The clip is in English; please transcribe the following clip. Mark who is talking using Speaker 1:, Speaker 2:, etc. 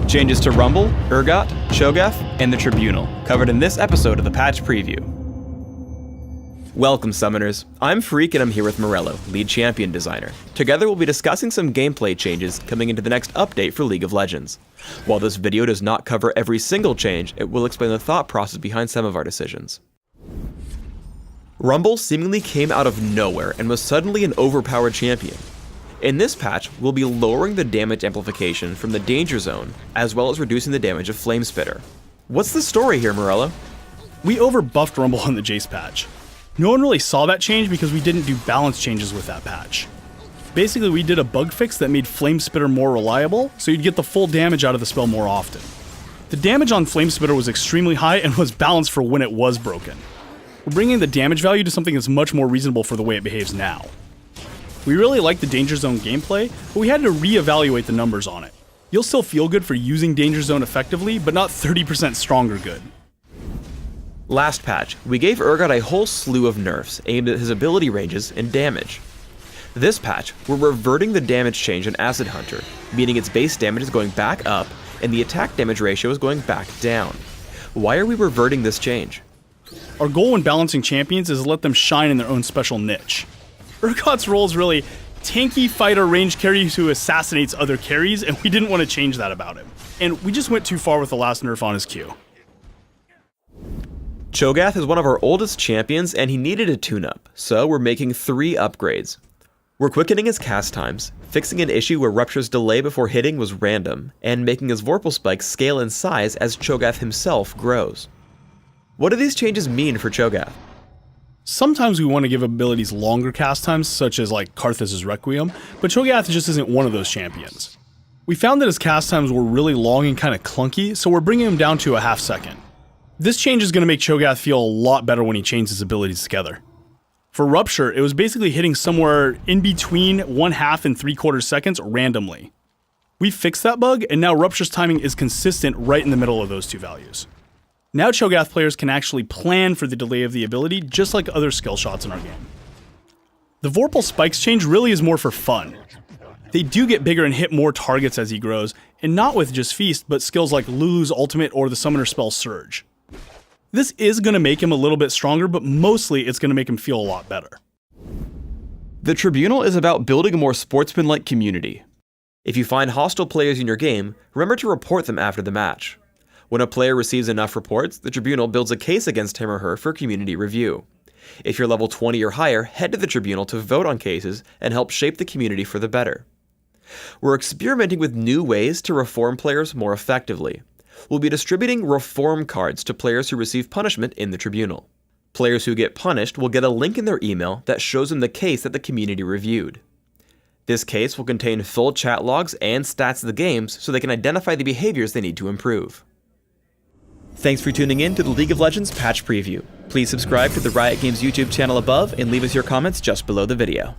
Speaker 1: Changes to Rumble, Urgot, Cho'Gath, and the Tribunal, covered in this episode of the Patch Preview. Welcome, Summoners. I'm Freak and I'm here with Morello, lead champion designer. Together we'll be discussing some gameplay changes coming into the next update for League of Legends. While this video does not cover every single change, it will explain the thought process behind some of our decisions. Rumble seemingly came out of nowhere and was suddenly an overpowered champion. In this patch, we'll be lowering the damage amplification from the danger zone, as well as reducing the damage of Flame Spitter. What's the story here, Morello?
Speaker 2: We overbuffed Rumble on the Jace patch. No one really saw that change because we didn't do balance changes with that patch. Basically, we did a bug fix that made Flame Spitter more reliable, so you'd get the full damage out of the spell more often. The damage on Flame Spitter was extremely high and was balanced for when it was broken. We're bringing the damage value to something that's much more reasonable for the way it behaves now. We really like the Danger Zone gameplay, but we had to re-evaluate the numbers on it. You'll still feel good for using Danger Zone effectively, but not 30% stronger good.
Speaker 1: Last patch, we gave Urgot a whole slew of nerfs aimed at his ability ranges and damage. This patch, we're reverting the damage change in Acid Hunter, meaning its base damage is going back up and the attack damage ratio is going back down. Why are we reverting this change?
Speaker 2: Our goal when balancing champions is to let them shine in their own special niche. Urgot's role is really tanky fighter range carry who assassinates other carries, and we didn't want to change that about him. And we just went too far with the last nerf on his Q.
Speaker 1: Cho'Gath is one of our oldest champions and he needed a tune-up, so we're making 3 upgrades. We're quickening his cast times, fixing an issue where Rupture's delay before hitting was random, and making his Vorpal spikes scale in size as Cho'Gath himself grows. What do these changes mean for Cho'Gath?
Speaker 2: Sometimes we want to give abilities longer cast times, such as like Karthus' Requiem, but Cho'Gath just isn't one of those champions. We found that his cast times were really long and kind of clunky, so we're bringing him down to a half second. This change is going to make Cho'Gath feel a lot better when he chains his abilities together. For Rupture, it was basically hitting somewhere in between 1/2 and 3/4 seconds randomly. We fixed that bug, and now Rupture's timing is consistent right in the middle of those two values. Now Cho'Gath players can actually plan for the delay of the ability, just like other skill shots in our game. The Vorpal spikes change really is more for fun. They do get bigger and hit more targets as he grows, and not with just Feast, but skills like Lulu's ultimate or the summoner spell Surge. This is going to make him a little bit stronger, but mostly it's going to make him feel a lot better.
Speaker 1: The Tribunal is about building a more sportsmanlike community. If you find hostile players in your game, remember to report them after the match. When a player receives enough reports, the Tribunal builds a case against him or her for community review. If you're level 20 or higher, head to the Tribunal to vote on cases and help shape the community for the better. We're experimenting with new ways to reform players more effectively. We'll be distributing reform cards to players who receive punishment in the Tribunal. Players who get punished will get a link in their email that shows them the case that the community reviewed. This case will contain full chat logs and stats of the games so they can identify the behaviors they need to improve. Thanks for tuning in to the League of Legends Patch Preview. Please subscribe to the Riot Games YouTube channel above and leave us your comments just below the video.